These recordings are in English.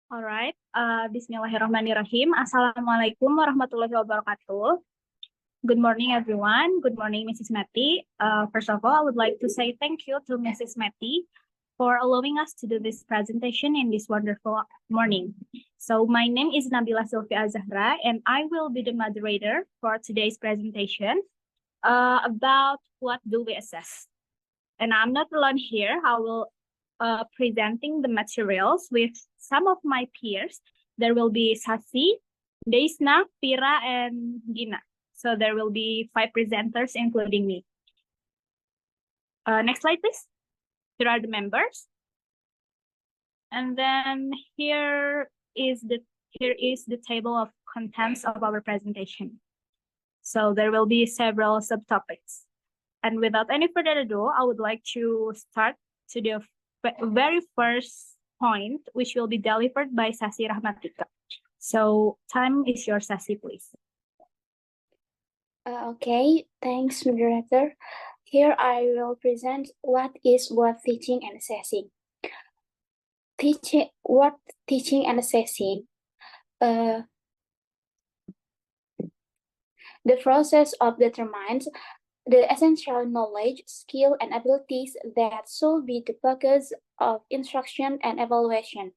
All right. Bismillahirrahmanirrahim. Assalamualaikum warahmatullahi wabarakatuh. Good morning, everyone. Good morning, Mrs. Meti. First of all, I would like to say thank you to Mrs. Meti for allowing us to do this presentation in this wonderful morning. So my name is Nabila Sylvia Zahra, and I will be the moderator for today's presentation about what do we assess. And I'm not alone here. I will presenting the materials with some of my peers. There will be Sasi, Desna, Pira, and Gina. So there will be 5 presenters, including me. Next slide, please. Here are the members. And then here is the table of contents of our presentation. So there will be several subtopics. And without any further ado, I would like to start to the very first point, which will be delivered by Sasi Rahmatika. So time is yours, Sasi, please. Okay, thanks, moderator. Here I will present what is worth teaching and assessing. Teaching and assessing. The process of determines the essential knowledge, skill, and abilities that should be the focus of instruction and evaluation.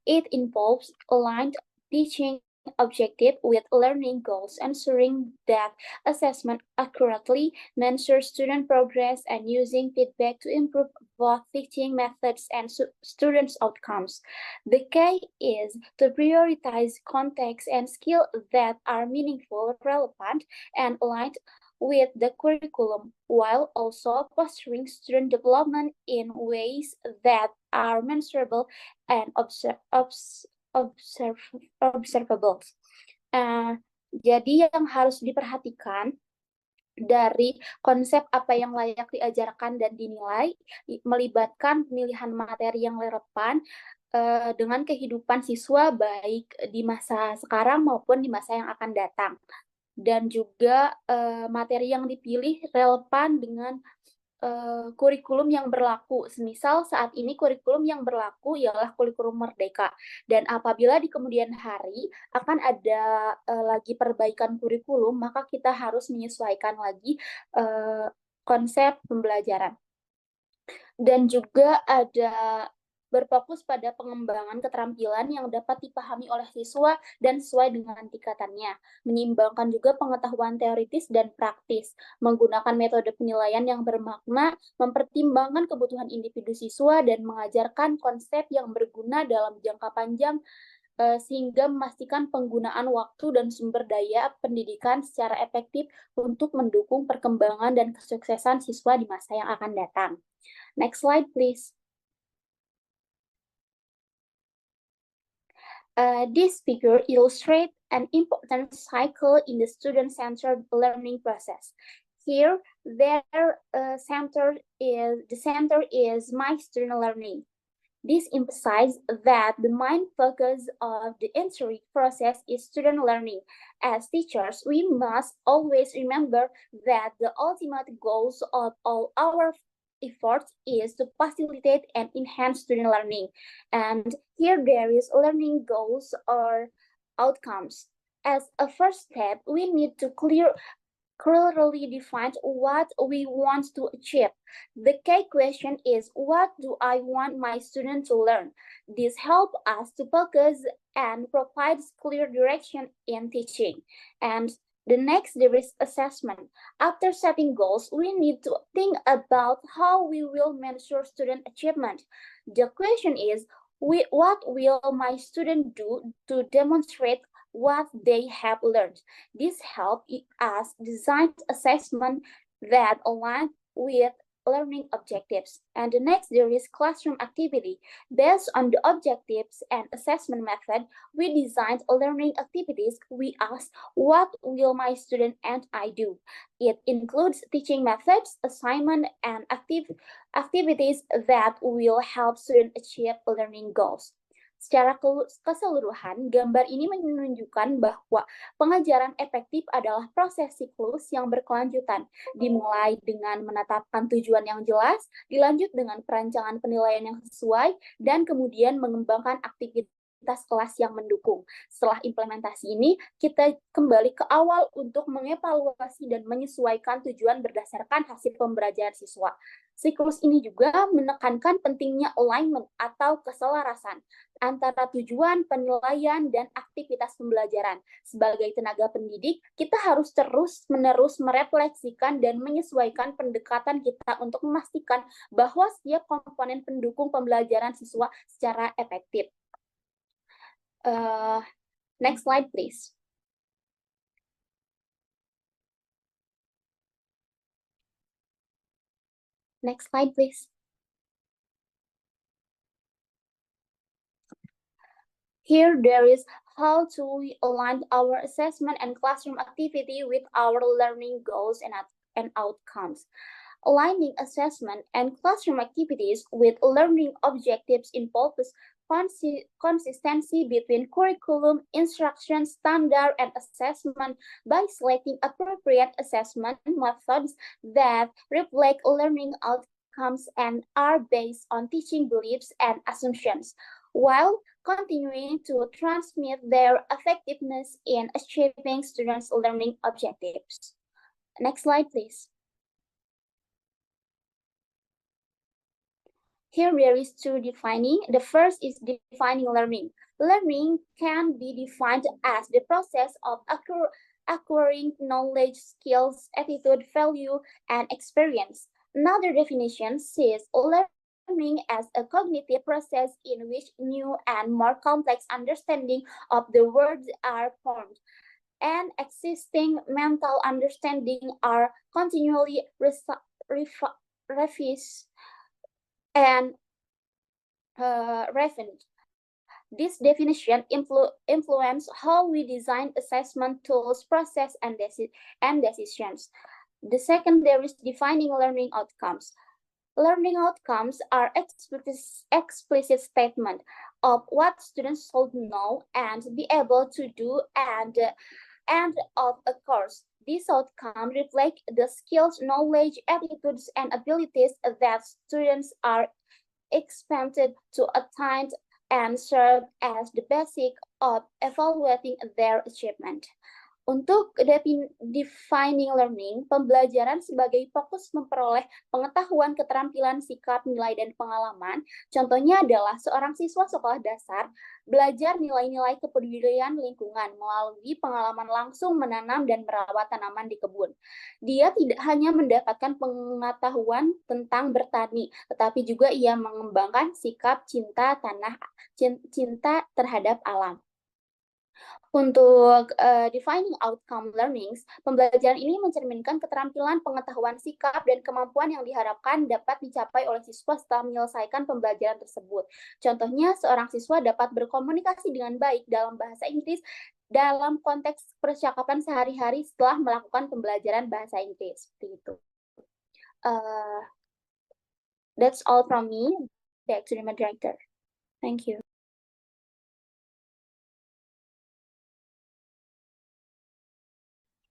It involves aligned teaching objective with learning goals, ensuring that assessment accurately measures student progress and using feedback to improve both teaching methods and students' outcomes. The key is to prioritize context and skills that are meaningful, relevant, and aligned with the curriculum, while also fostering student development in ways that are measurable and observable. Jadi yang harus diperhatikan dari konsep apa yang layak diajarkan dan dinilai, melibatkan pemilihan materi yang relevan dengan kehidupan siswa baik di masa sekarang maupun di masa yang akan datang. Dan juga materi yang dipilih relevan dengan kurikulum yang berlaku. Semisal saat ini kurikulum yang berlaku ialah kurikulum merdeka. Dan apabila di kemudian hari akan ada lagi perbaikan kurikulum, maka kita harus menyesuaikan lagi konsep pembelajaran. Dan juga ada berfokus pada pengembangan keterampilan yang dapat dipahami oleh siswa dan sesuai dengan tingkatannya. Menyeimbangkan juga pengetahuan teoritis dan praktis, menggunakan metode penilaian yang bermakna, mempertimbangkan kebutuhan individu siswa, dan mengajarkan konsep yang berguna dalam jangka panjang sehingga memastikan penggunaan waktu dan sumber daya pendidikan secara efektif untuk mendukung perkembangan dan kesuksesan siswa di masa yang akan datang. Next slide, please. This figure illustrates an important cycle in the student-centered learning process. Here, the center is my student learning. This emphasizes that the main focus of the entry process is student learning. As teachers, we must always remember that the ultimate goals of all our efforts is to facilitate and enhance student learning. And here there is learning goals or outcomes. As a first step, we need to clearly define what we want to achieve. The key question is, what do I want my student to learn? This helps us to focus and provides clear direction in teaching. And the next, there is assessment. After setting goals, we need to think about how we will measure student achievement. The question is, what will my student do to demonstrate what they have learned? This helps us design assessment that align with learning objectives. And the next, there is classroom activity. Based on the objectives and assessment method, we designed learning activities. We asked, what will my student and I do? It includes teaching methods, assignment, and activities that will help students achieve learning goals. Secara keseluruhan, gambar ini menunjukkan bahwa pengajaran efektif adalah proses siklus yang berkelanjutan, dimulai dengan menetapkan tujuan yang jelas, dilanjut dengan perancangan penilaian yang sesuai, dan kemudian mengembangkan aktivitas aktivitas kelas yang mendukung. Setelah implementasi ini, kita kembali ke awal untuk mengevaluasi dan menyesuaikan tujuan berdasarkan hasil pembelajaran siswa. Siklus ini juga menekankan pentingnya alignment atau keselarasan antara tujuan, penilaian, dan aktivitas pembelajaran. Sebagai tenaga pendidik, kita harus terus-menerus merefleksikan dan menyesuaikan pendekatan kita untuk memastikan bahwa setiap komponen pendukung pembelajaran siswa secara efektif. Next slide, please. Next slide, please. Here there is how to align our assessment and classroom activity with our learning goals and outcomes. Aligning assessment and classroom activities with learning objectives involves consistency between curriculum, instruction, standard, and assessment by selecting appropriate assessment methods that reflect learning outcomes and are based on teaching beliefs and assumptions, while continuing to transmit their effectiveness in achieving students' learning objectives. Next slide, please. Here there is two defining. The first is defining learning. Learning can be defined as the process of acquiring knowledge, skills, attitude, value, and experience. Another definition says learning as a cognitive process in which new and more complex understanding of the world are formed, and existing mental understanding are continually revised and refined. This definition influences how we design assessment tools, process, and decisions. The second, there is defining learning outcomes. Learning outcomes are explicit statement of what students should know and be able to do and of a course. These outcomes reflect the skills, knowledge, attitudes, and abilities that students are expected to attain and serve as the basic of evaluating their achievement. Untuk defining learning, pembelajaran sebagai fokus memperoleh pengetahuan, keterampilan, sikap, nilai, dan pengalaman. Contohnya adalah seorang siswa sekolah dasar belajar nilai-nilai kepedulian lingkungan melalui pengalaman langsung menanam dan merawat tanaman di kebun. Dia tidak hanya mendapatkan pengetahuan tentang bertani, tetapi juga ia mengembangkan sikap cinta terhadap alam. Untuk defining outcome learnings, pembelajaran ini mencerminkan keterampilan, pengetahuan, sikap, dan kemampuan yang diharapkan dapat dicapai oleh siswa setelah menyelesaikan pembelajaran tersebut. Contohnya, seorang siswa dapat berkomunikasi dengan baik dalam bahasa Inggris dalam konteks percakapan sehari-hari setelah melakukan pembelajaran bahasa Inggris. Seperti itu. That's all from me. Back to the moderator. Thank you.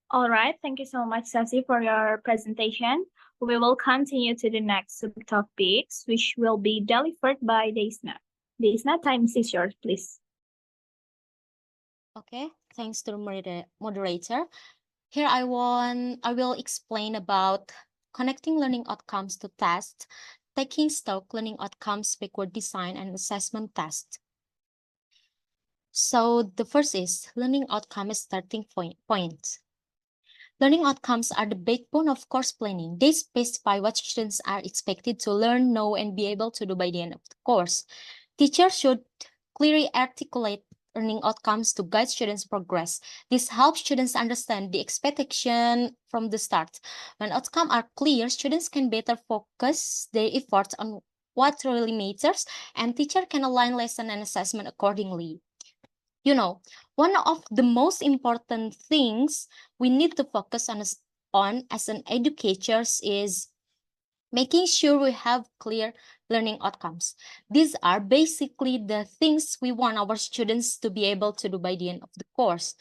All right, thank you so much, Sasi, for your presentation. We will continue to the next subtopics, which will be delivered by Desna. Desna, time is yours, please. Okay, thanks to the moderator. Here I will explain about connecting learning outcomes to tests, taking stock learning outcomes backward design and assessment test. So the first is learning outcome starting point. Learning outcomes are the backbone of course planning. They specify what students are expected to learn, know, and be able to do by the end of the course. Teachers should clearly articulate learning outcomes to guide students' progress. This helps students understand the expectation from the start. When outcomes are clear, students can better focus their efforts on what really matters, and teacher can align lesson and assessment accordingly. You know, one of the most important things we need to focus on as an educators is making sure we have clear learning outcomes. These are basically the things we want our students to be able to do by the end of the course.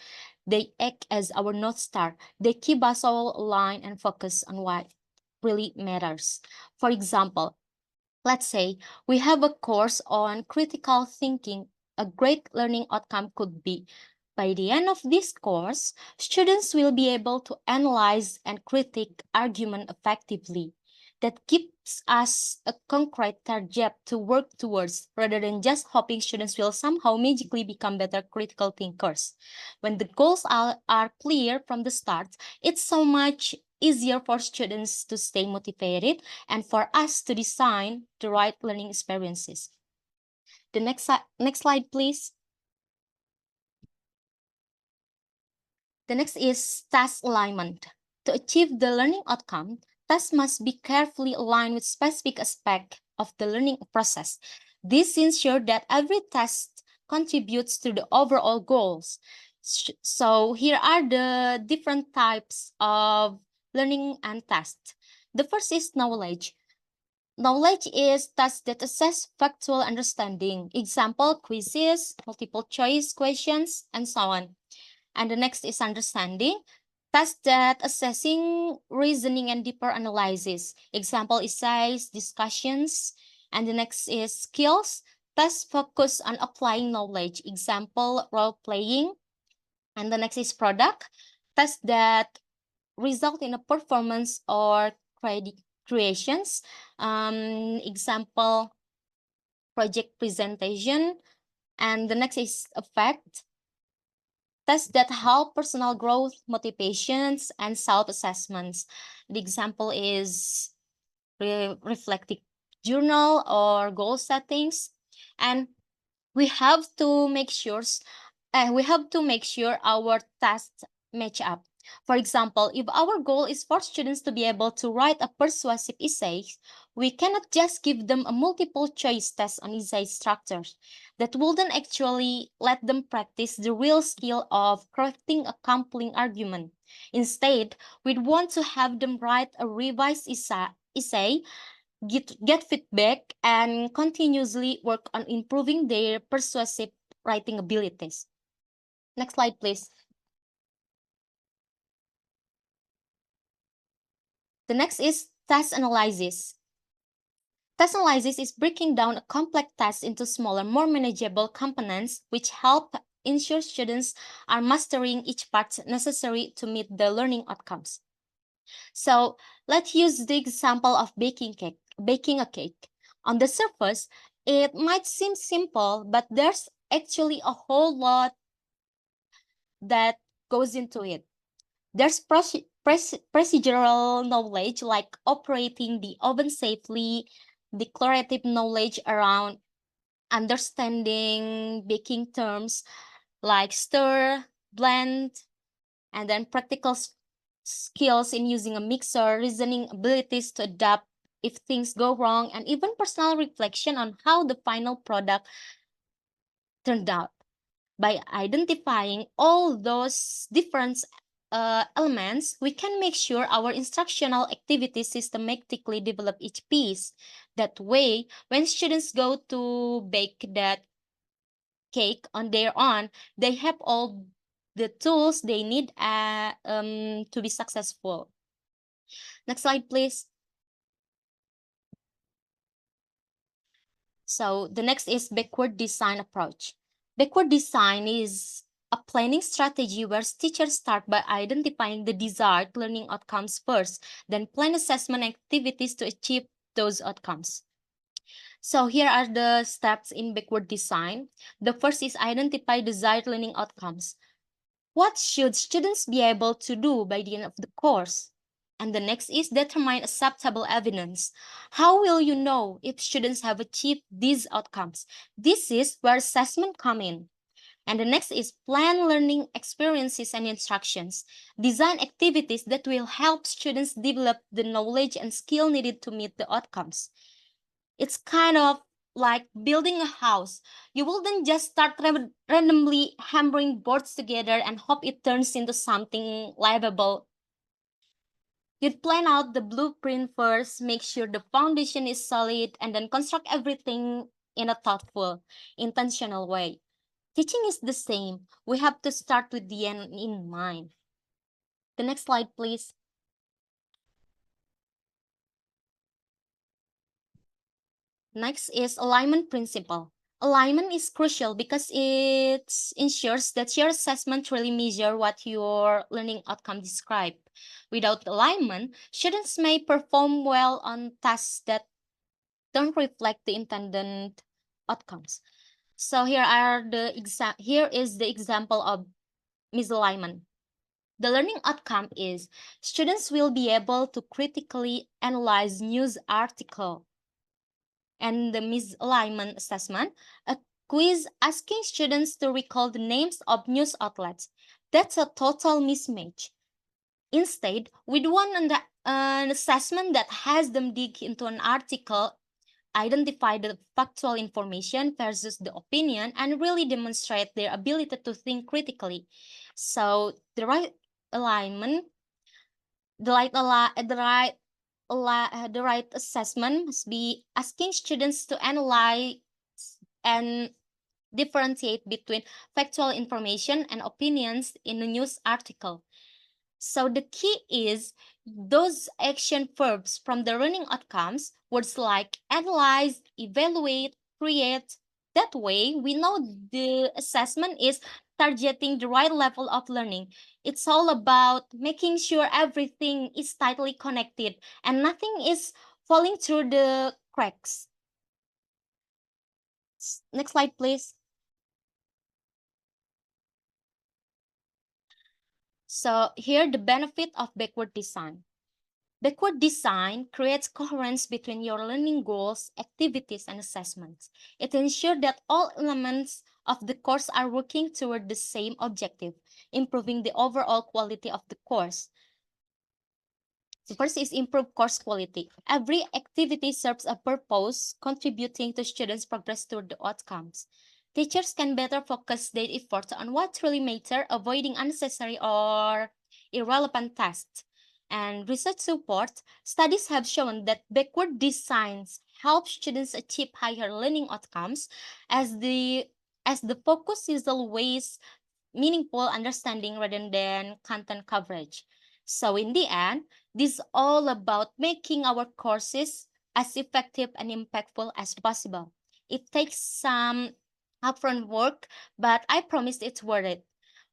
They act as our North Star. They keep us all aligned and focused on what really matters. For example, let's say we have a course on critical thinking a great learning outcome could be. By the end of this course, students will be able to analyze and critique argument effectively. That gives us a concrete target to work towards rather than just hoping students will somehow magically become better critical thinkers. When the goals are clear from the start, it's so much easier for students to stay motivated and for us to design the right learning experiences. The next slide, please. The next is task alignment. To achieve the learning outcome, tasks must be carefully aligned with specific aspects of the learning process. This ensures that every task contributes to the overall goals. So here are the different types of learning and tasks. The first is knowledge. Knowledge is tasks that assess factual understanding. Example, quizzes, multiple choice questions, and so on. And the next is understanding. Tasks that assessing reasoning and deeper analysis. Example, essays, discussions. And the next is skills. Tasks focus on applying knowledge. Example, role playing. And the next is product. Tasks that result in a performance or creations. Example, project presentation. And the next is effect. Tests that help personal growth, motivations, and self-assessments. The example is reflective journal or goal settings. And we have to make sure our tests match up. For example, if our goal is for students to be able to write a persuasive essay, we cannot just give them a multiple choice test on essay structures. That wouldn't actually let them practice the real skill of crafting a compelling argument. Instead, we'd want to have them write a revised essay, get feedback, and continuously work on improving their persuasive writing abilities. Next slide, please. The next is task analysis. Task analysis is breaking down a complex task into smaller, more manageable components, which help ensure students are mastering each part necessary to meet the learning outcomes. So let's use the example of baking a cake. On the surface, it might seem simple, but there's actually a whole lot that goes into it. There's procedural knowledge like operating the oven safely, declarative knowledge around understanding baking terms like stir, blend, and then practical skills in using a mixer, reasoning abilities to adapt if things go wrong, and even personal reflection on how the final product turned out. By identifying all those different elements, we can make sure our instructional activities systematically develop each piece. That way, when students go to bake that cake on their own, they have all the tools they need to be successful. Next slide, please. So the next is backward design approach. Backward design is a planning strategy where teachers start by identifying the desired learning outcomes first, then plan assessment activities to achieve those outcomes. So here are the steps in backward design. The first is identify desired learning outcomes. What should students be able to do by the end of the course? And the next is determine acceptable evidence. How will you know if students have achieved these outcomes? This is where assessment come in. And the next is plan learning experiences and instructions. Design activities that will help students develop the knowledge and skill needed to meet the outcomes. It's kind of like building a house. You wouldn't just start randomly hammering boards together and hope it turns into something livable. You'd plan out the blueprint first, make sure the foundation is solid, and then construct everything in a thoughtful, intentional way. Teaching is the same. We have to start with the end in mind. The next slide, please. Next is alignment principle. Alignment is crucial because it ensures that your assessment really measure what your learning outcome describe. Without alignment, students may perform well on tasks that don't reflect the intended outcomes. So here is the example of misalignment. The learning outcome is students will be able to critically analyze news article. And the misalignment assessment, a quiz asking students to recall the names of news outlets. That's a total mismatch. Instead, we want an assessment that has them dig into an article, identify the factual information versus the opinion, and really demonstrate their ability to think critically. So the right alignment, the right assessment must be asking students to analyze and differentiate between factual information and opinions in a news article. So the key is those action verbs from the learning outcomes, words like analyze, evaluate, create. That way, we know the assessment is targeting the right level of learning. It's all about making sure everything is tightly connected and nothing is falling through the cracks. Next slide, please. So here the benefit of backward design. Backward design creates coherence between your learning goals, activities, and assessments. It ensures that all elements of the course are working toward the same objective, improving the overall quality of the course. The first is improve course quality. Every activity serves a purpose, contributing to students' progress toward the outcomes. Teachers can better focus their efforts on what really matters, avoiding unnecessary or irrelevant tasks. And research support, studies have shown that backward designs help students achieve higher learning outcomes as the focus is always meaningful understanding rather than content coverage. So in the end, this is all about making our courses as effective and impactful as possible. It takes some upfront work, but I promise it's worth it.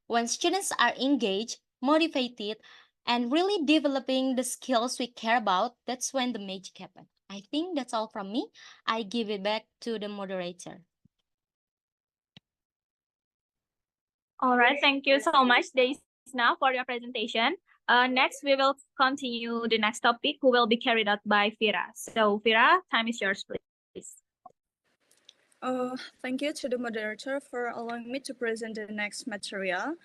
When students are engaged, motivated, and really developing the skills we care about, that's when the magic happens. I think that's all from me. I give it back to the moderator. All right, thank you so much, Deisna, for your presentation. Next, we will continue the next topic, who will be carried out by Fira. So, Fira, time is yours, please. Thank you to the moderator for allowing me to present the next material.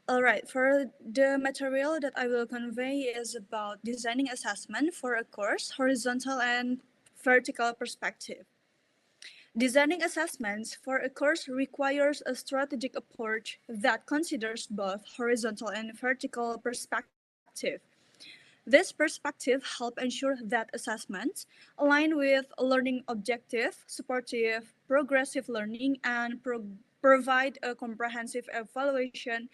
All right, for the material that I will convey is about designing assessment for a course, horizontal and vertical perspective. Designing assessments for a course requires a strategic approach that considers both horizontal and vertical perspective. This perspective helps ensure that assessments align with learning objective, supportive, progressive learning, and provide a comprehensive evaluation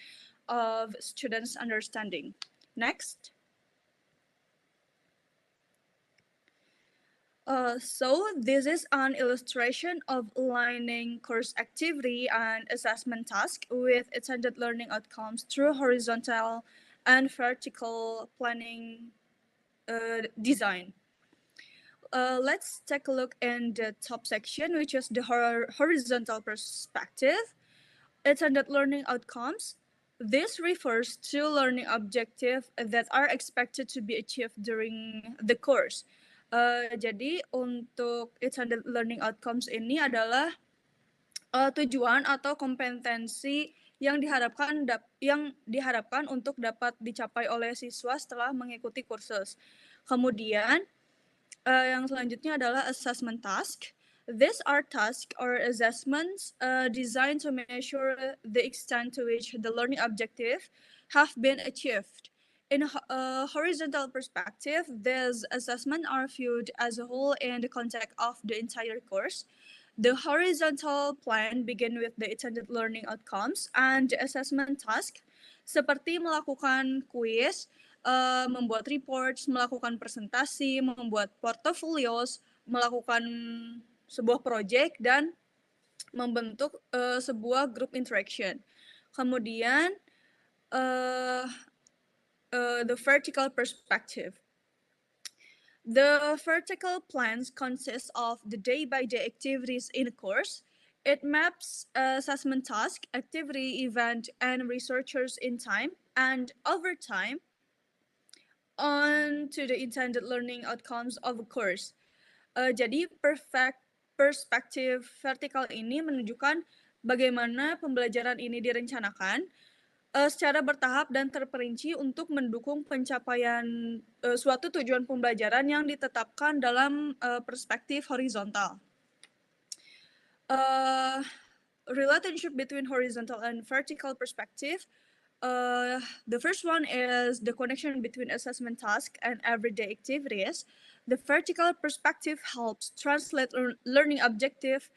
of students' understanding. Next. So this is an illustration of aligning course activity and assessment task with intended learning outcomes through horizontal and vertical planning design. Let's take a look in the top section, which is the horizontal perspective. Intended learning outcomes. This refers to learning objectives that are expected to be achieved during the course. Jadi untuk intended learning outcomes ini adalah tujuan atau kompetensi yang diharapkan untuk dapat dicapai oleh siswa setelah mengikuti kursus. Kemudian yang selanjutnya adalah assessment task. These are tasks or assessments designed to measure the extent to which the learning objective have been achieved. In a horizontal perspective, these assessments are viewed as a whole in the context of the entire course. The horizontal plan begin with the intended learning outcomes and the assessment task, seperti melakukan quiz, membuat reports, melakukan presentasi, membuat portfolios, melakukan sebuah project, dan membentuk sebuah group interaction. Kemudian the vertical perspective. The vertical plans consist of the day-by-day activities in a course. It maps assessment task, activity, event, and researchers in time and over time on to the intended learning outcomes of a course. Jadi perspektif vertikal ini menunjukkan bagaimana pembelajaran ini direncanakan secara bertahap dan terperinci untuk mendukung pencapaian suatu tujuan pembelajaran yang ditetapkan dalam perspektif horizontal. Relationship between horizontal and vertical perspective. The first one is the connection between assessment task and everyday activities. The vertical perspective helps translate learning objective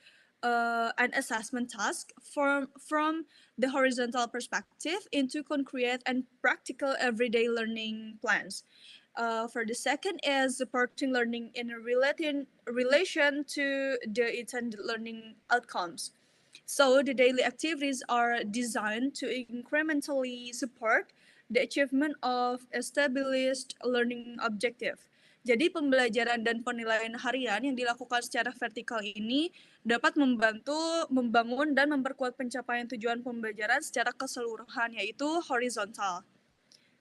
and assessment task from the horizontal perspective into concrete and practical everyday learning plans. For the second is supporting learning in relation to the intended learning outcomes. So the daily activities are designed to incrementally support the achievement of established learning objective. Jadi pembelajaran dan penilaian harian yang dilakukan secara vertikal ini dapat membantu membangun dan memperkuat pencapaian tujuan pembelajaran secara keseluruhan, yaitu horizontal.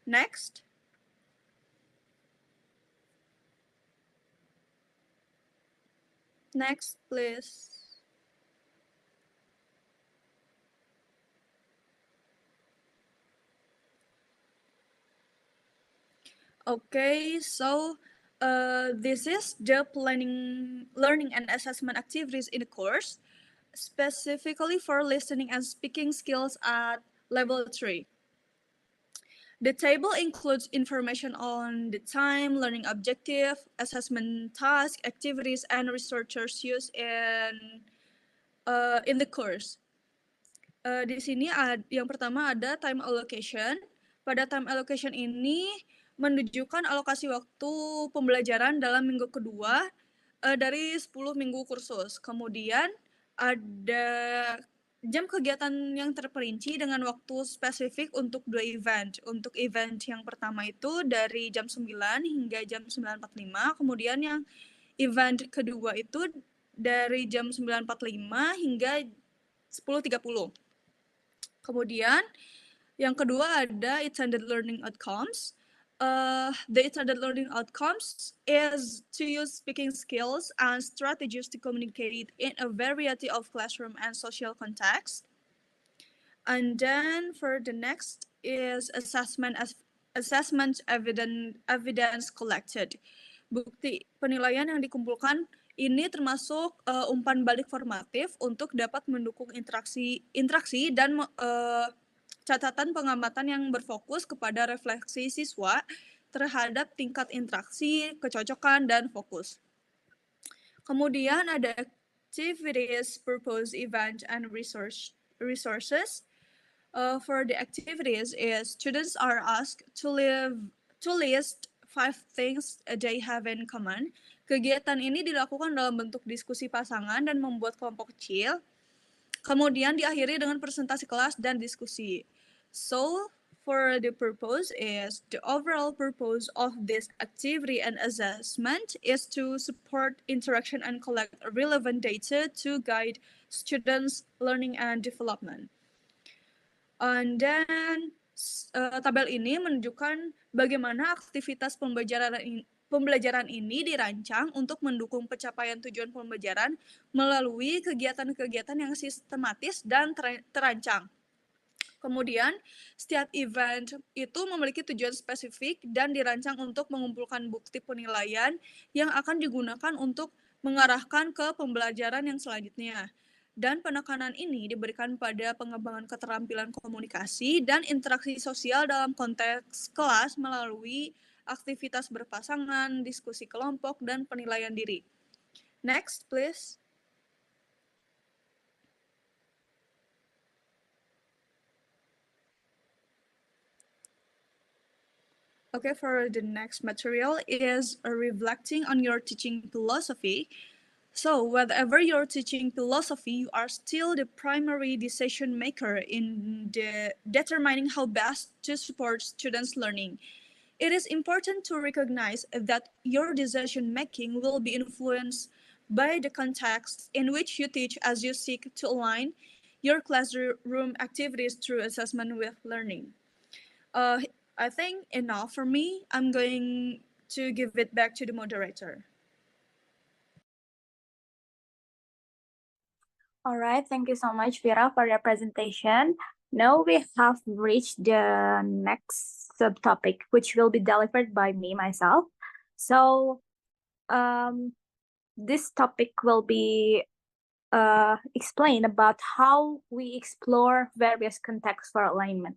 Next. Next, please. Okay, so this is the planning, learning, and assessment activities in the course, specifically for listening and speaking skills at level 3. The table includes information on the time, learning objective, assessment task, activities, and researchers use in the course. Di sini yang pertama ada time allocation. Pada time allocation ini menunjukkan alokasi waktu pembelajaran dalam minggu kedua dari 10 minggu kursus. Kemudian ada jam kegiatan yang terperinci dengan waktu spesifik untuk 2 event. Untuk event yang pertama itu dari jam 9 hingga jam 9.45. Kemudian yang event kedua itu dari jam 9.45 hingga 10.30. Kemudian yang kedua ada intended learning outcomes. The intended learning outcomes is to use speaking skills and strategies to communicate in a variety of classroom and social contexts. And then for the next is assessment evidence collected. Bukti penilaian yang dikumpulkan ini termasuk umpan balik formatif untuk dapat mendukung interaksi dan catatan pengamatan yang berfokus kepada refleksi siswa terhadap tingkat interaksi, kecocokan, dan fokus. Kemudian ada activities, purpose, event, and resources. For the activities is students are asked to list 5 things they have in common. Kegiatan ini dilakukan dalam bentuk diskusi pasangan dan membuat kelompok kecil. Kemudian diakhiri dengan presentasi kelas dan diskusi. So, for the purpose is the overall purpose of this activity and assessment is to support interaction and collect relevant data to guide students' learning and development. And then tabel ini menunjukkan bagaimana aktivitas pembelajaran ini dirancang untuk mendukung pencapaian tujuan pembelajaran melalui kegiatan-kegiatan yang sistematis dan terancang. Kemudian, setiap event itu memiliki tujuan spesifik dan dirancang untuk mengumpulkan bukti penilaian yang akan digunakan untuk mengarahkan ke pembelajaran yang selanjutnya. Dan penekanan ini diberikan pada pengembangan keterampilan komunikasi dan interaksi sosial dalam konteks kelas melalui aktivitas berpasangan, diskusi kelompok, dan penilaian diri. Next, please. Okay, for the next material is reflecting on your teaching philosophy. So, whatever you're teaching philosophy, you are still the primary decision maker in determining how best to support students' learning. It is important to recognize that your decision making will be influenced by the context in which you teach as you seek to align your classroom activities through assessment with learning. Uh, I think enough for me. I'm going to give it back to the moderator. All right, thank you so much, Vera, for your presentation. Now we have reached the next subtopic, which will be delivered by me myself. So, this topic will be explain about how we explore various contexts for alignment.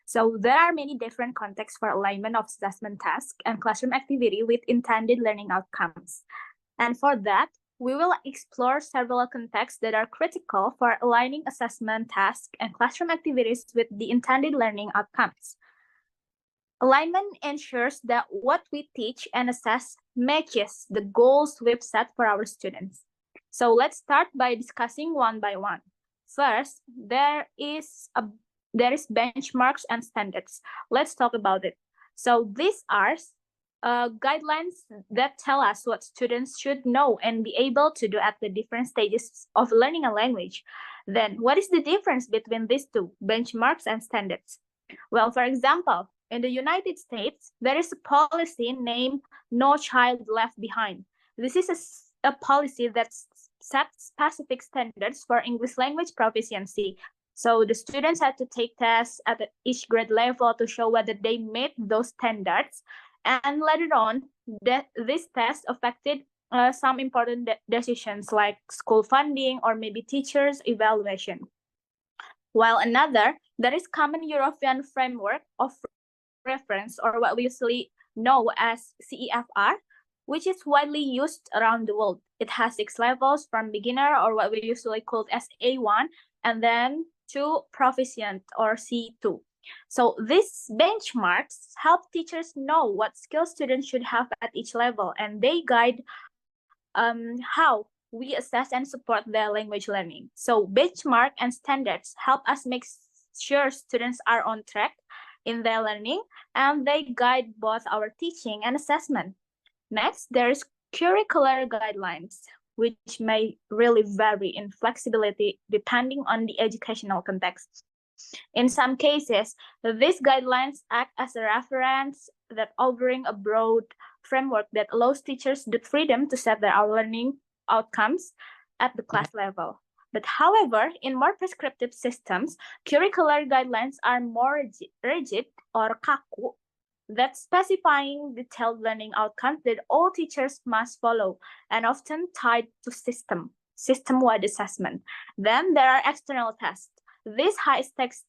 So there are many different contexts for alignment of assessment task and classroom activity with intended learning outcomes. And for that, we will explore several contexts that are critical for aligning assessment tasks and classroom activities with the intended learning outcomes. Alignment ensures that what we teach and assess matches the goals we've set for our students. So let's start by discussing one by one. First, there is benchmarks and standards. Let's talk about it. So these are guidelines that tell us what students should know and be able to do at the different stages of learning a language. Then, what is the difference between these two, benchmarks and standards? Well, for example, in the United States, there is a policy named No Child Left Behind. This is a policy that sets specific standards for English language proficiency. So the students had to take tests at each grade level to show whether they met those standards. And later on, this test affected some important decisions like school funding or maybe teachers' evaluation. While another, there is common European framework of reference, or what we usually know as CEFR, which is widely used around the world. It has 6 levels from beginner, or what we usually call as A1, and then to proficient, or C2. So these benchmarks help teachers know what skills students should have at each level, and they guide how we assess and support their language learning. So benchmark and standards help us make sure students are on track in their learning, and they guide both our teaching and assessment. Next, there is curricular guidelines, which may really vary in flexibility depending on the educational context. In some cases, these guidelines act as a reference that offering a broad framework that allows teachers the freedom to set their learning outcomes at the class level. But however, in more prescriptive systems, curricular guidelines are more rigid or kaku, that specifying detailed learning outcomes that all teachers must follow and often tied to system-wide assessment. Then there are external tests. These high-stakes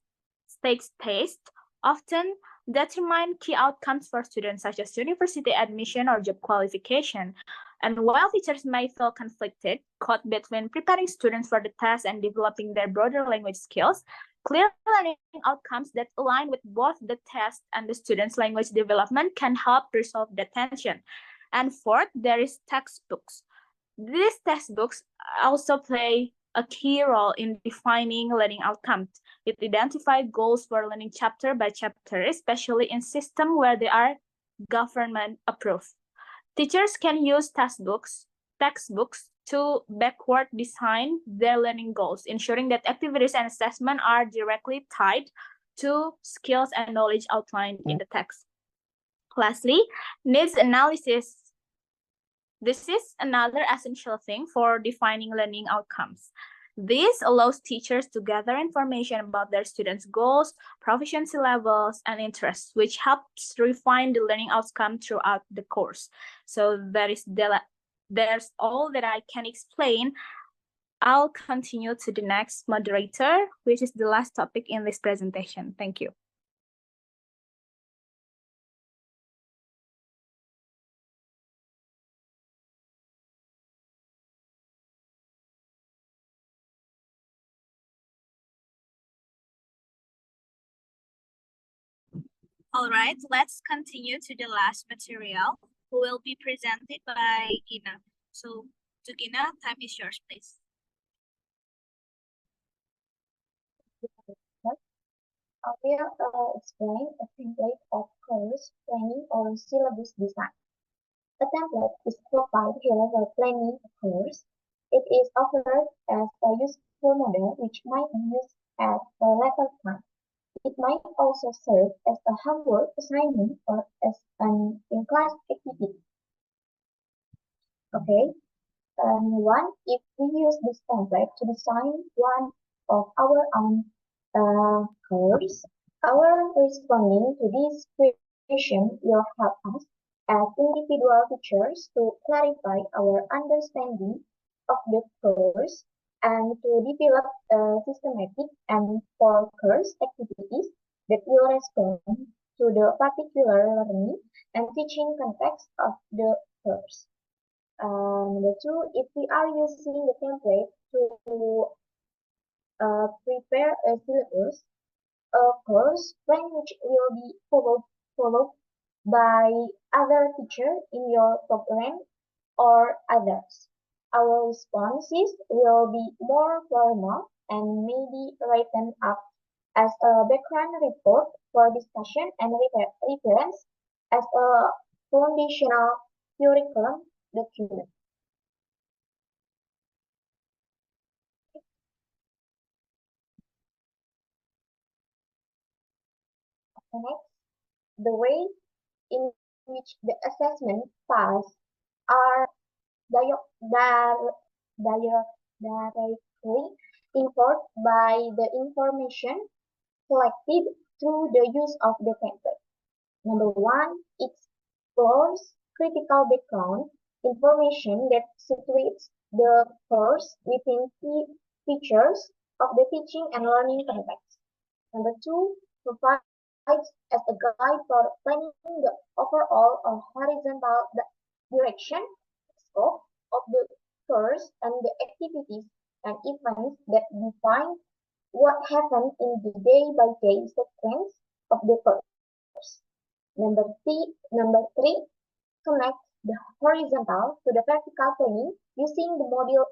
tests often determine key outcomes for students such as university admission or job qualification. And while teachers may feel conflicted, caught between preparing students for the test and developing their broader language skills, clear learning outcomes that align with both the test and the student's language development can help resolve the tension. And fourth, there is textbooks. These textbooks also play a key role in defining learning outcomes. It identifies goals for learning chapter by chapter, especially in systems where they are government approved. Teachers can use textbooks to backward design their learning goals, ensuring that activities and assessment are directly tied to skills and knowledge outlined in the text. Lastly, needs analysis. This is another essential thing for defining learning outcomes. This allows teachers to gather information about their students' goals, proficiency levels, and interests, which helps refine the learning outcome throughout the course. So there's all that I can explain. I'll continue to the next moderator, which is the last topic in this presentation. Thank you. All right, let's continue to the last material, who will be presented by Ina. So Tugina, time is yours, please. I will explain a template of course planning or syllabus design. A template is provided here while planning a course. It is offered as a useful model which might be used at a later time. It might also serve as a homework assignment or as an in-class activity. Okay, if we use this template to design one of our own course, our responding to this question will help us as individual teachers to clarify our understanding of the course and to develop systematic and focused activities that will respond to the particular learning and teaching context of the course. Number two, if we are using the template to prepare a syllabus, a course plan which will be followed by other teacher in your program or others. Our responses will be more formal and may be written up as a background report for discussion and reference as a foundational curriculum document. Next, the way in which the assessment tasks are directly informed by the information collected through the use of the template. Number one, it explores critical background information that situates the course within key features of the teaching and learning context. Number two, provides as a guide for planning the overall or horizontal direction, scope of the course and the activities and events that define what happened in the day-by-day sequence of the course. Number three, connect the horizontal to the vertical planning using the model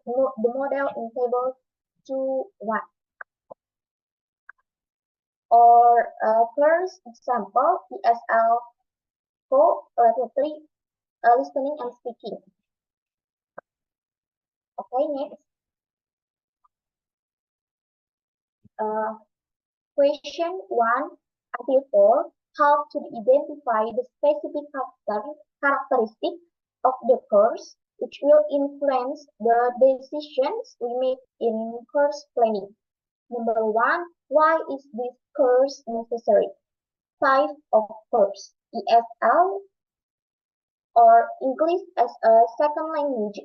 in table 2.1. Or first example, ESL for level 3, listening and speaking. Okay, next. Question 1 until 4, how to identify the specific characteristic of the course which will influence the decisions we make in course planning. Number 1, why is this course necessary? Type of course, ESL or English as a second language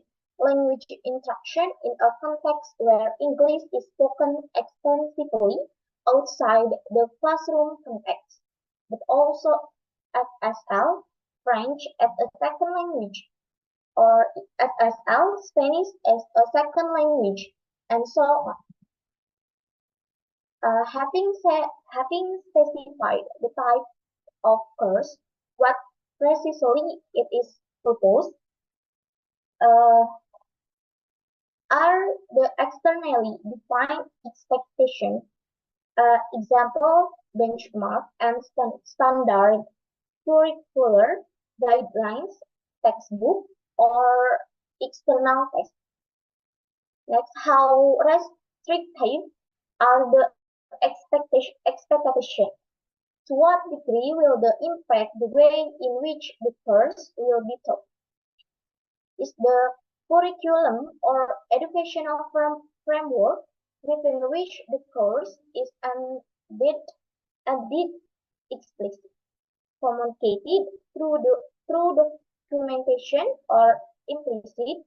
instruction in a context where English is spoken extensively outside the classroom context, but also FSL, French as a second language, or FSL, Spanish as a second language, and so on. Having specified the type of course, what precisely it is proposed, are the externally defined expectations, example, benchmark, and standard curricular guidelines, textbook, or external tests. Next, how restrictive are the expectations? To what degree will they impact the way in which the course will be taught? Is the curriculum or educational framework within which the course is embed explicit, communicated through documentation or implicit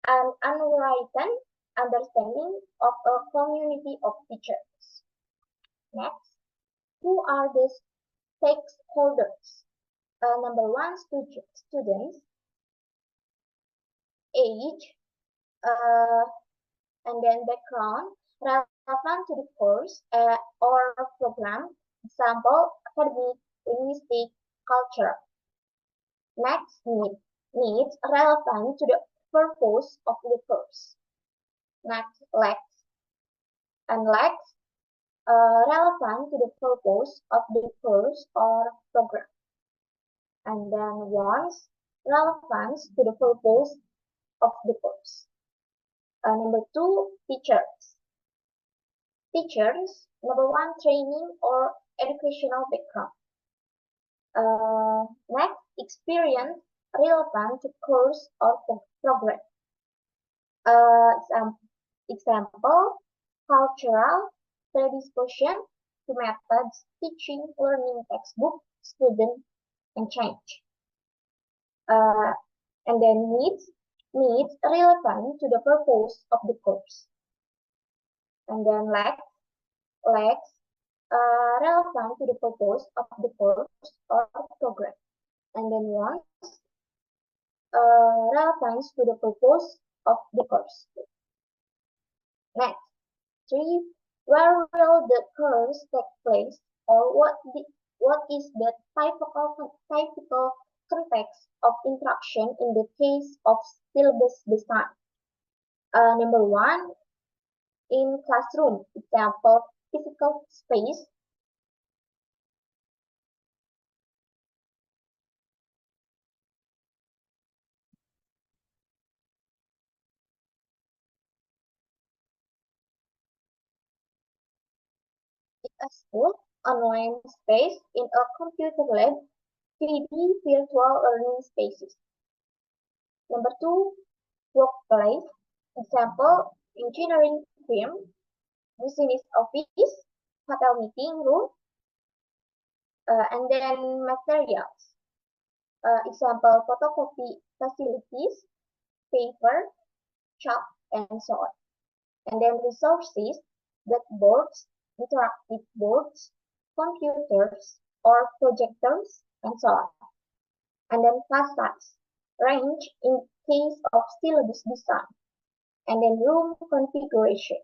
and unwritten understanding of a community of teachers. Next, who are the stakeholders? Number one, students, age, and then background relevant to the course or program, example, academic, linguistic, culture. Next, needs relevant to the purpose of the course. Next, legs. And legs relevant to the purpose of the course or program. And then wants, relevant to the purpose of the course. Number 2, teachers. Teachers, number 1, training or educational background. Next, experience relevant to course or program. Example, cultural predisposition to methods, teaching, learning, textbook, student, and change. And then needs relevant to the purpose of the course. And then legs relevant to the purpose of the course or program. And then wants relevant to the purpose of the course. Next, 3, where will the course take place, or what is the typical context of interaction in the case of syllabus design? Number 1, in classroom, example, physical space. A school, online space in a computer lab, 3D virtual learning spaces. Number 2, workplace, example, engineering firm, business office, hotel meeting room, and then materials. Example, photocopy facilities, paper, chalk, and so on. And then resources, blackboards, interactive boards, computers, or projectors, and so on. And then class size, range in case of syllabus design. And then room configuration,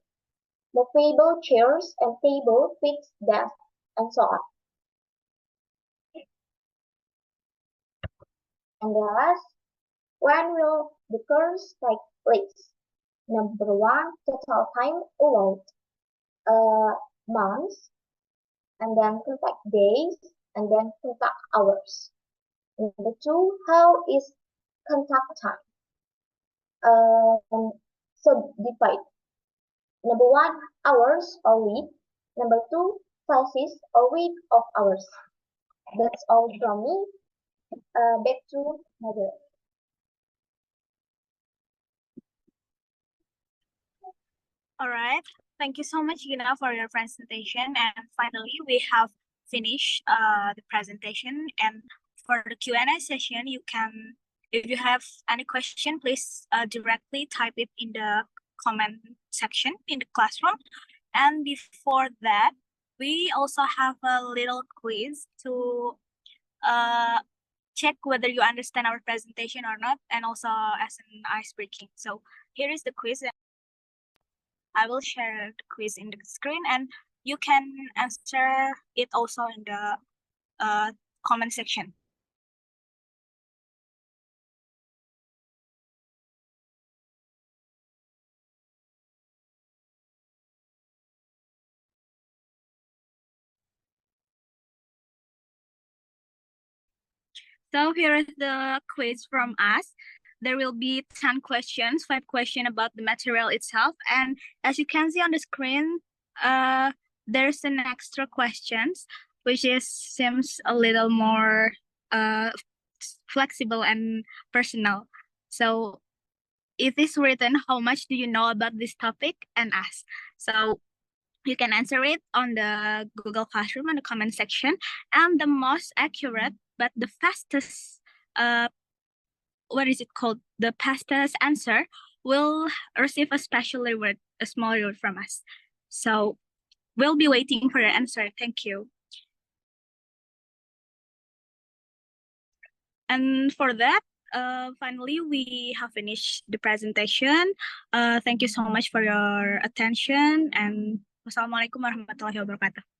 movable chairs and table, fixed desk, and so on. And the last, when will the course take place? Number 1, total time allowed, months, and then contact days, and then contact hours. Number 2, how is contact time? Subdivide. Number 1, hours or week. Number 2, classes or week of hours. That's all from me. Back to Nadia. All right. Thank you so much, Gina, for your presentation. And finally, we have finished the presentation. And for the Q&A session, you can, if you have any question, please directly type it in the comment section in the classroom. And before that, we also have a little quiz to check whether you understand our presentation or not, and also as an icebreaking. So here is the quiz. I will share the quiz in the screen, and you can answer it also in the comment section. So here is the quiz from us. There will be 10 questions, 5 questions about the material itself. And as you can see on the screen, there's an extra questions, which seems a little more flexible and personal. So it is written, how much do you know about this topic, and ask. So you can answer it on the Google Classroom in the comment section. And the most accurate, but the fastest, the fastest answer will receive a special reward, a small reward from us. So we'll be waiting for your answer. Thank you. And for that, finally, we have finished the presentation. Thank you so much for your attention, and wassalamualaikum warahmatullahi wabarakatuh.